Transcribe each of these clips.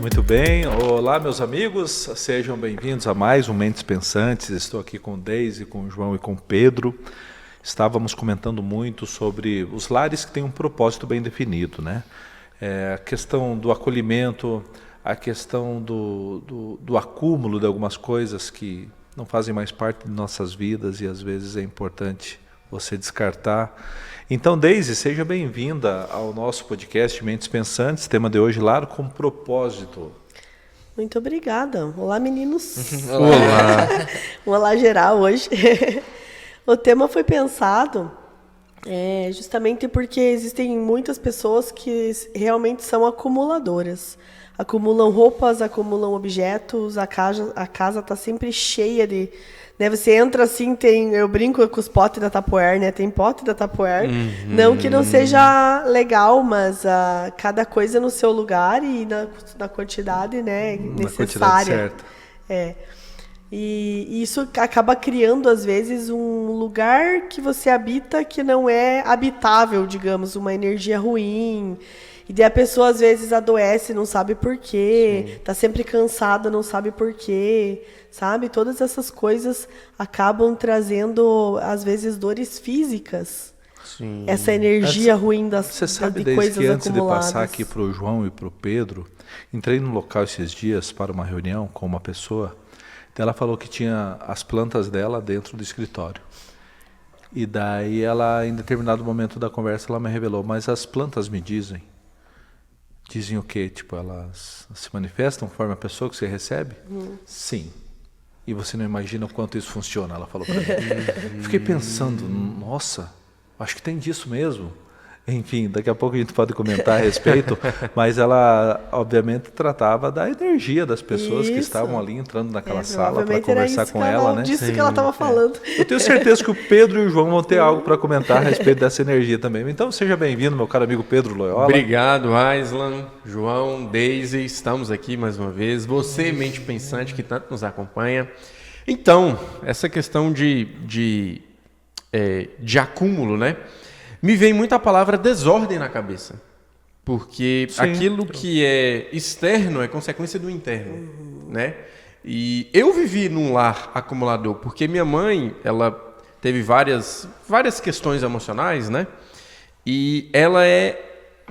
Muito bem, olá meus amigos, sejam bem-vindos a mais um Mentes Pensantes. Estou aqui com Deise, com o João e com o Pedro. Estávamos comentando muito sobre os lares que têm um propósito bem definido, né? A questão do acolhimento, a questão do acúmulo de algumas coisas que não fazem mais parte de nossas vidas e às vezes é importante você descartar. Então, Deise, seja bem-vinda ao nosso podcast Mentes Pensantes, tema de hoje, lar com propósito. Muito obrigada. Olá, meninos. Olá. Olá, geral, hoje. O tema foi pensado justamente porque existem muitas pessoas que realmente são acumuladoras. Acumulam roupas, acumulam objetos, a casa está sempre cheia de... Né, você entra assim, eu brinco com os potes da Tupperware, né? Tem pote da Tupperware. Não que não seja legal, mas cada coisa no seu lugar e na quantidade, né, necessária. Quantidade certa. E isso acaba criando, às vezes, um lugar que você habita que não é habitável, digamos, uma energia ruim. E daí a pessoa, às vezes, adoece, não sabe por quê, está sempre cansada, não sabe por quê, sabe? Todas essas coisas acabam trazendo, às vezes, dores físicas. Sim. Essa energia ruim das coisas acumuladas. Você sabe, desde que antes de passar aqui para o João e para o Pedro, entrei num local esses dias para uma reunião com uma pessoa, ela falou que tinha as plantas dela dentro do escritório. E daí ela, em determinado momento da conversa, ela me revelou, mas as plantas me dizem o quê? Tipo, elas se manifestam conforme a pessoa que você recebe? Sim. E você não imagina o quanto isso funciona, ela falou para mim. Fiquei pensando, nossa, acho que tem disso mesmo. Enfim, daqui a pouco a gente pode comentar a respeito, mas ela, obviamente, tratava da energia das pessoas que estavam ali entrando naquela sala para conversar com ela, né? Disso que ela estava falando. Eu tenho certeza que o Pedro e o João vão ter algo para comentar a respeito dessa energia também. Então, seja bem-vindo, meu caro amigo Pedro Loyola. Obrigado, Aislan, João, Deise, estamos aqui mais uma vez. Você, mente pensante, que tanto nos acompanha. Então, essa questão de acúmulo, né? Me vem muito a palavra desordem na cabeça. Porque aquilo que é externo é consequência do interno, né? E eu vivi num lar acumulador, porque minha mãe, ela teve várias questões emocionais, né? E ela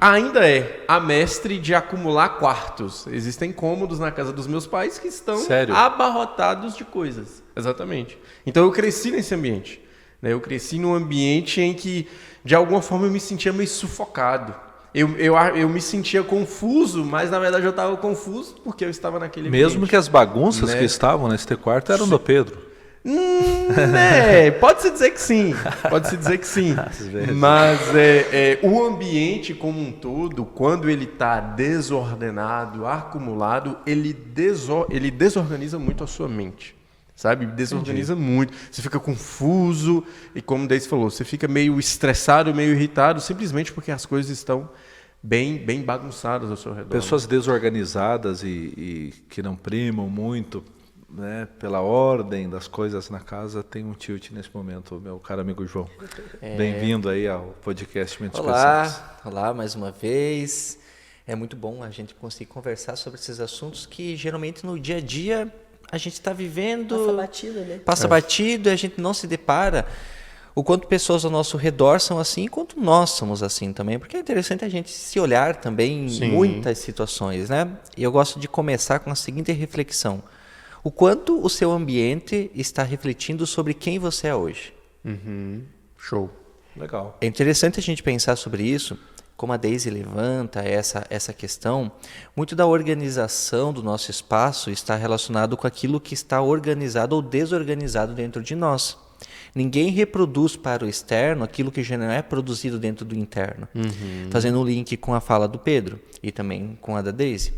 ainda é a mestre de acumular quartos. Existem cômodos na casa dos meus pais que estão abarrotados de coisas. Exatamente. Então eu cresci nesse ambiente. Eu cresci num ambiente em que, de alguma forma, eu me sentia meio sufocado. Eu me sentia confuso, mas na verdade eu estava confuso porque eu estava naquele ambiente. Mesmo que as bagunças que estavam nesse quarto eram do Pedro. Pode-se dizer que sim. Pode-se dizer que sim. Mas o ambiente como um todo, quando ele está desordenado, acumulado, ele desorganiza muito a sua mente. Sabe? Desorganiza muito. Você fica confuso e, como o Deise falou, você fica meio estressado, meio irritado, simplesmente porque as coisas estão bem bagunçadas ao seu redor. Pessoas desorganizadas e que não primam muito, né, pela ordem das coisas na casa, tem um tilt nesse momento, meu caro amigo João. Bem-vindo aí ao podcast Mentes Pensantes. Olá, mais uma vez. É muito bom a gente conseguir conversar sobre esses assuntos que geralmente no dia a dia a gente está vivendo... Passa batido, né? Passa batido e a gente não se depara o quanto pessoas ao nosso redor são assim e quanto nós somos assim também. Porque é interessante a gente se olhar também em muitas situações, né? E eu gosto de começar com a seguinte reflexão. O quanto o seu ambiente está refletindo sobre quem você é hoje. Show. Legal. É interessante a gente pensar sobre isso. Como a Deise levanta essa questão, muito da organização do nosso espaço está relacionado com aquilo que está organizado ou desorganizado dentro de nós. Ninguém reproduz para o externo aquilo que já não é produzido dentro do interno. Fazendo um link com a fala do Pedro e também com a da Deise.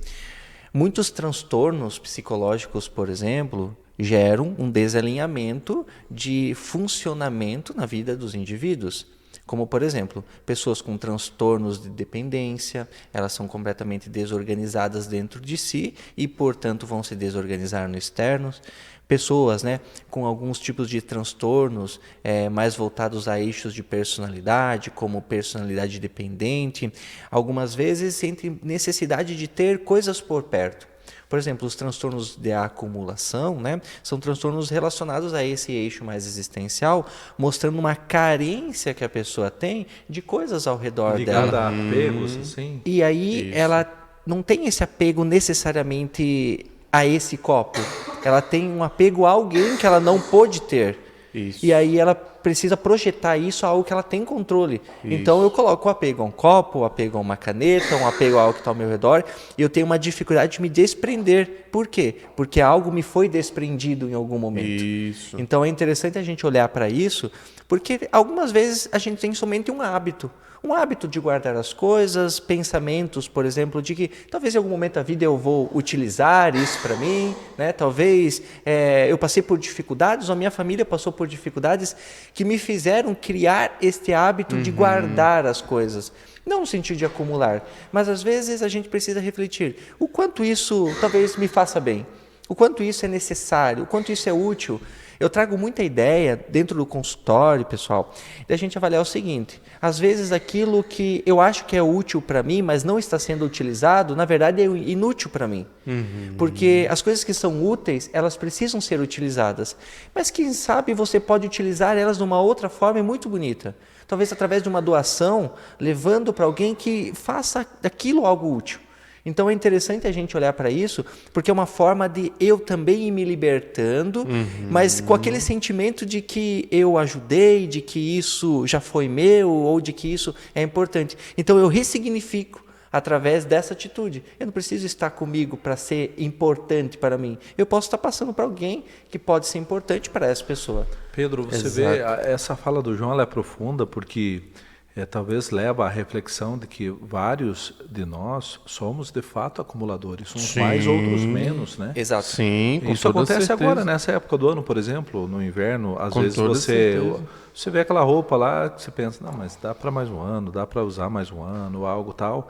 Muitos transtornos psicológicos, por exemplo, geram um desalinhamento de funcionamento na vida dos indivíduos. Como, por exemplo, pessoas com transtornos de dependência, elas são completamente desorganizadas dentro de si e, portanto, vão se desorganizar no externo. Pessoas, né, com alguns tipos de transtornos mais voltados a eixos de personalidade, como personalidade dependente, algumas vezes sentem necessidade de ter coisas por perto. Por exemplo, os transtornos de acumulação, né, são transtornos relacionados a esse eixo mais existencial, mostrando uma carência que a pessoa tem de coisas ao redor Ligada dela. a apegos, assim. E aí ela não tem esse apego necessariamente a esse copo. Ela tem um apego a alguém que ela não pôde ter. Isso. E aí ela precisa projetar isso a algo que ela tem controle. Então eu coloco o apego a um copo, o apego a uma caneta, um apego a algo que está ao meu redor, e eu tenho uma dificuldade de me desprender. Por quê? Porque algo me foi desprendido em algum momento. Isso. Então é interessante a gente olhar para isso, porque algumas vezes a gente tem somente um hábito de guardar as coisas, pensamentos, por exemplo, de que talvez em algum momento da vida eu vou utilizar isso para mim, né? Talvez eu passei por dificuldades, ou a minha família passou por dificuldades que me fizeram criar este hábito de guardar as coisas. Não no sentido de acumular, mas às vezes a gente precisa refletir o quanto isso talvez me faça bem, o quanto isso é necessário, o quanto isso é útil. Eu trago muita ideia dentro do consultório, pessoal, da gente avaliar o seguinte: às vezes aquilo que eu acho que é útil para mim, mas não está sendo utilizado, na verdade é inútil para mim. Porque as coisas que são úteis, elas precisam ser utilizadas. Mas quem sabe você pode utilizar elas de uma outra forma muito bonita. Talvez através de uma doação, levando para alguém que faça daquilo algo útil. Então é interessante a gente olhar para isso, porque é uma forma de eu também ir me libertando, mas com aquele sentimento de que eu ajudei, de que isso já foi meu, ou de que isso é importante. Então eu ressignifico através dessa atitude. Eu não preciso estar comigo para ser importante para mim. Eu posso estar passando para alguém que pode ser importante para essa pessoa. Pedro, você vê, essa fala do João ela é profunda porque talvez leva à reflexão de que vários de nós somos de fato acumuladores, uns mais, outros menos, né? Exato. Sim, com Isso toda acontece certeza. agora, nessa época do ano, por exemplo, no inverno, às Com vezes toda certeza. você vê aquela roupa lá que você pensa, não, mas dá para mais um ano, dá para usar mais um ano, algo tal,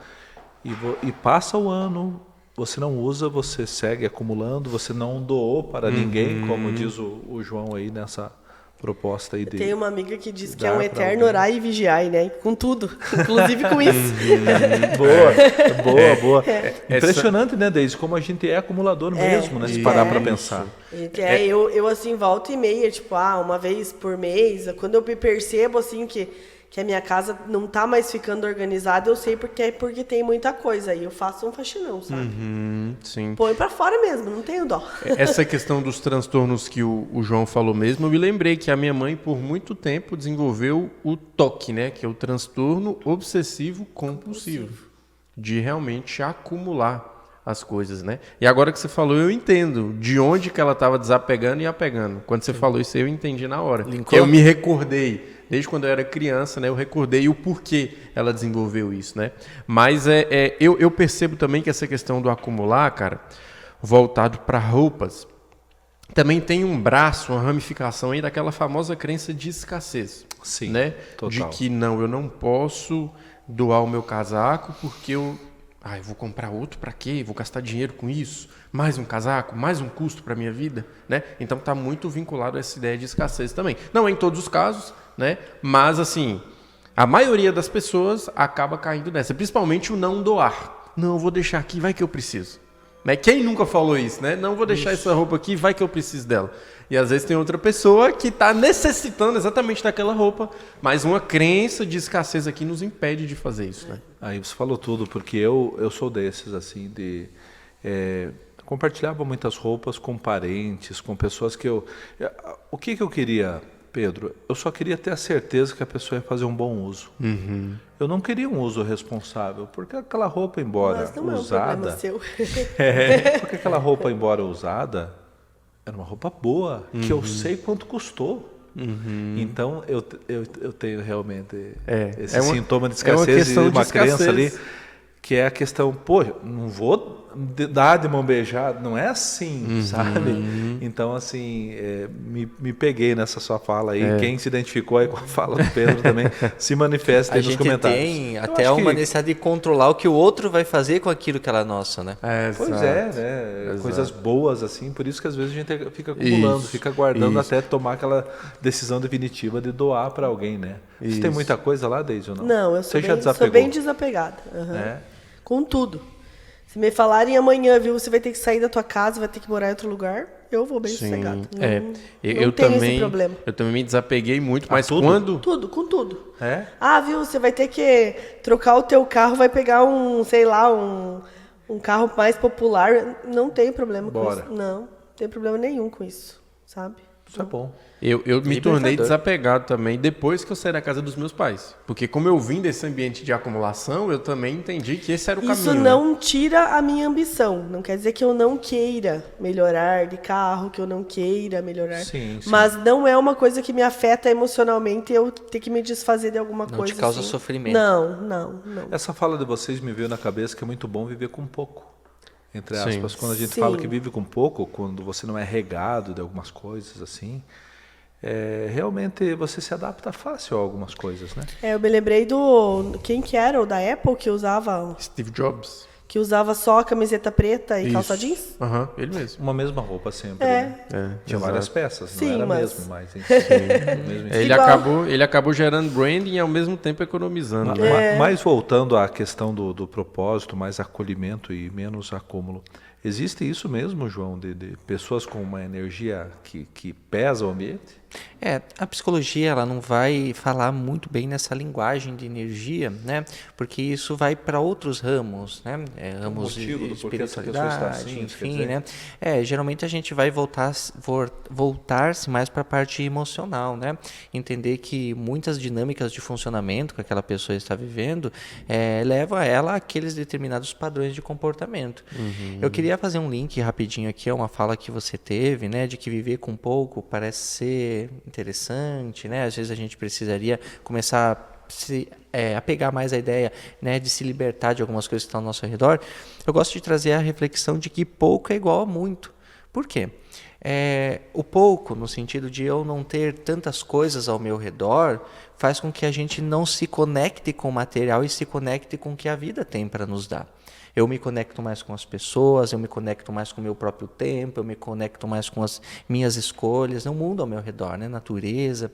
e passa o ano, você não usa, você segue acumulando, você não doou para ninguém, como diz o João aí nessa proposta aí de... Tem uma amiga que diz que é dar um pra eterno alguém. orar e vigiar, né? Com tudo, inclusive com isso. Boa. Impressionante, né, Deise? Como a gente é acumulador mesmo, né? Se parar para pensar. Eu assim, volta e meia, tipo, uma vez por mês, quando eu percebo, assim, que a minha casa não tá mais ficando organizada, eu sei porque tem muita coisa. Aí eu faço um faxinão, sabe? Sim. Põe pra fora mesmo, não tenho dó. Essa questão dos transtornos que o João falou mesmo, eu me lembrei que a minha mãe, por muito tempo, desenvolveu o TOC, né? Que é o transtorno obsessivo compulsivo. De realmente acumular as coisas, né? E agora que você falou, eu entendo de onde que ela estava desapegando e apegando. Quando você falou isso, eu entendi na hora. Linkou? Eu me recordei. Desde quando eu era criança, né, eu recordei o porquê ela desenvolveu isso, né? Mas eu percebo também que essa questão do acumular, cara, voltado para roupas, também tem um braço, uma ramificação aí daquela famosa crença de escassez. Sim, né? total. De que eu não posso doar o meu casaco porque eu vou comprar outro para quê? Vou gastar dinheiro com isso? Mais um casaco? Mais um custo para minha vida? Né? Então está muito vinculado a essa ideia de escassez também. Não é em todos os casos, né? Mas assim, a maioria das pessoas acaba caindo nessa, principalmente o não doar. Não, eu vou deixar aqui, vai que eu preciso. Né? Quem nunca falou isso, né? Não vou deixar essa roupa aqui, vai que eu preciso dela. E às vezes tem outra pessoa que está necessitando exatamente daquela roupa, mas uma crença de escassez aqui nos impede de fazer isso, né? Aí você falou tudo, porque eu sou desses, assim, de... compartilhava muitas roupas com parentes, com pessoas que o que eu queria, Pedro? Eu só queria ter a certeza que a pessoa ia fazer um bom uso. Eu não queria um uso responsável, porque aquela roupa, embora Mas não usada... é um problema seu. porque aquela roupa, embora usada, era uma roupa boa, que eu sei quanto custou. Então, eu tenho realmente esse sintoma de escassez e uma crença ali, que é a questão, pô, dar de mão beijada, não é assim, sabe? Então, assim, me peguei nessa sua fala aí. Quem se identificou aí com a fala do Pedro também, se manifesta aí nos comentários. A gente tem até uma necessidade de controlar o que o outro vai fazer com aquilo que ela é nossa, né? Pois né? Coisas boas, assim, por isso que às vezes a gente fica acumulando, fica guardando até tomar aquela decisão definitiva de doar para alguém, né? Você tem muita coisa lá, Deise, ou não? Não, eu Você sou bem desapegada. Com tudo. Se me falarem amanhã, viu, você vai ter que sair da tua casa, vai ter que morar em outro lugar, eu vou bem sossegado. Não tenho esse problema. Eu também me desapeguei muito, mas tudo? quando... Tudo, com tudo. É? Viu, você vai ter que trocar o teu carro, vai pegar um carro mais popular. Não tem problema com isso. Não tem problema nenhum com isso, sabe? Isso é bom. Eu me tornei desapegado também depois que eu saí da casa dos meus pais. Porque como eu vim desse ambiente de acumulação, eu também entendi que esse era o caminho. Isso não tira a minha ambição. Não quer dizer que eu não queira melhorar de carro, que eu não queira melhorar. Sim. Mas não é uma coisa que me afeta emocionalmente eu ter que me desfazer de alguma coisa. Não te causa assim. Sofrimento. Não. Essa fala de vocês me veio na cabeça que é muito bom viver com pouco. Entre aspas. Quando a gente fala que vive com pouco, quando você não é regado de algumas coisas assim... realmente você se adapta fácil a algumas coisas, né? Eu me lembrei quem que era, o da Apple, que usava... Steve Jobs. Que usava só camiseta preta e calça jeans? Ele mesmo. Uma mesma roupa sempre, né? Tinha várias peças, não era mesmo, mas enfim. Ele acabou gerando branding e ao mesmo tempo economizando. Mas voltando à questão do propósito, mais acolhimento e menos acúmulo. Existe isso mesmo, João, de pessoas com uma energia que pesa o ambiente? A psicologia ela não vai falar muito bem nessa linguagem de energia, né? Porque isso vai para outros ramos, né? Ramos de espiritualidade, assim, enfim, né? Geralmente a gente vai voltar-se mais para a parte emocional, né? Entender que muitas dinâmicas de funcionamento que aquela pessoa está vivendo levam ela àqueles determinados padrões de comportamento. Eu queria fazer um link rapidinho aqui, uma fala que você teve, né? De que viver com pouco parece ser interessante, né? Às vezes a gente precisaria começar a pegar mais a ideia, né, de se libertar de algumas coisas que estão ao nosso redor. Eu gosto de trazer a reflexão de que pouco é igual a muito. Por quê? O pouco, no sentido de eu não ter tantas coisas ao meu redor, faz com que a gente não se conecte com o material e se conecte com o que a vida tem para nos dar. Eu me conecto mais com as pessoas, eu me conecto mais com o meu próprio tempo, eu me conecto mais com as minhas escolhas, o mundo ao meu redor, né? Natureza.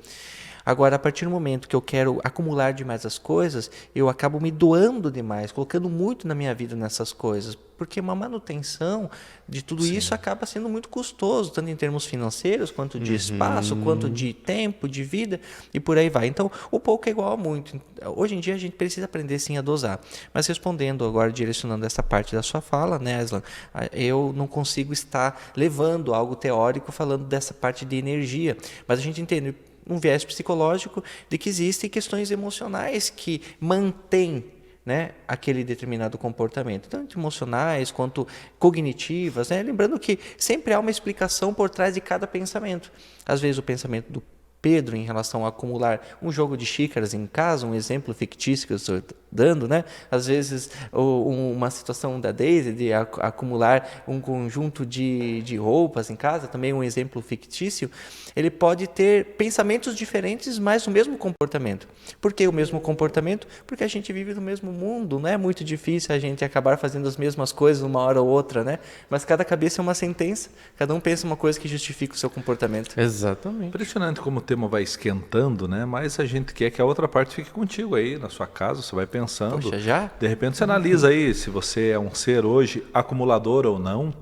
Agora, a partir do momento que eu quero acumular demais as coisas, eu acabo me doando demais, colocando muito na minha vida nessas coisas, porque uma manutenção de tudo isso acaba sendo muito custoso, tanto em termos financeiros, quanto de espaço, quanto de tempo, de vida, e por aí vai. Então, o pouco é igual a muito. Hoje em dia, a gente precisa aprender, sim, a dosar. Mas respondendo agora, direcionando essa parte da sua fala, né, Aslan, eu não consigo estar levando algo teórico falando dessa parte de energia, mas a gente entende um viés psicológico de que existem questões emocionais que mantêm, né, aquele determinado comportamento, tanto emocionais quanto cognitivas, né? Lembrando que sempre há uma explicação por trás de cada pensamento. Às vezes o pensamento do Pedro em relação a acumular um jogo de xícaras em casa, um exemplo fictício que eu estou dando, né? Às vezes uma situação da Deise de acumular um conjunto de roupas em casa, também um exemplo fictício, ele pode ter pensamentos diferentes, mas o mesmo comportamento. Por que o mesmo comportamento? Porque a gente vive no mesmo mundo, não é muito difícil a gente acabar fazendo as mesmas coisas uma hora ou outra, né? Mas cada cabeça é uma sentença, cada um pensa uma coisa que justifica o seu comportamento. Exatamente. Impressionante como o tema vai esquentando, né? Mas a gente quer que a outra parte fique contigo aí na sua casa, você vai pensando. Poxa, já? De repente você analisa aí se você é um ser hoje acumulador ou não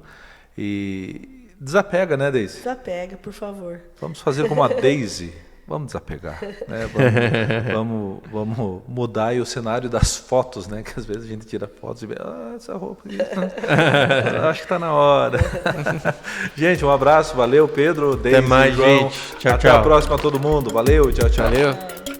e desapega, né, Deise? Desapega, por favor. Vamos fazer como a Deise. Vamos desapegar, né? Vamos mudar aí o cenário das fotos, né? Que às vezes a gente tira fotos e vê, essa roupa aqui, acho que está na hora. Gente, um abraço, valeu, Pedro, Deise, até mais, João. gente. Tchau, até tchau. a próxima a todo mundo. Valeu, tchau, tchau. Valeu.